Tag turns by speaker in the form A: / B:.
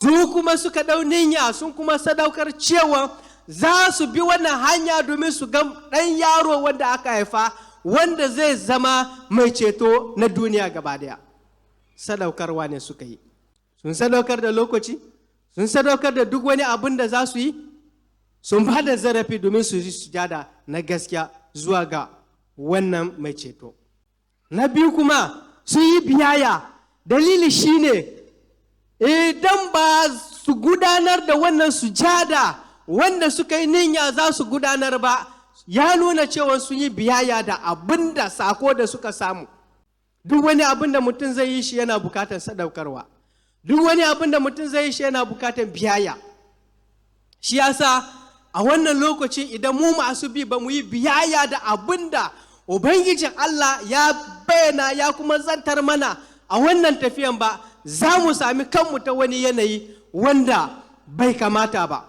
A: su kuma suka ɗau niyya sun kuma sadaukar cewa za su bi wannan hanya domin su ga ɗan yaro wanda aka haifa wanda zai zama mai ceto na duniya gaba daya. Sadaukarwa ne suka yi, sun sadaukar da lokaci, sun sadaukar da duk wani abin da za su yi, sun ba da zarafi domin su yi sujada na gaskiya zuwa ga wannan mai ceto. Na biyu kuma sun yi biyayya. Dalili shine idan ba su gudanar da wannan sujada wanda suka yi niyya za su gudanar ba, ya nuna cewa sun yi biyayya da abin da sako da suka samu. Duk wani abin da mutum zai yi shi yana bukatar sadaukarwa, duk wani abin da mutum zai yi shi yana bukatar biyayya. Shi yasa a wannan lokaci idan mu masu bi ba mu yi biyayya da abin da Ubangijin Allah ya bayyana ya kuma zantar mana a wannan tafiyan ba, za mu sami kanmu ta wani yanayi wanda bai kamata ba.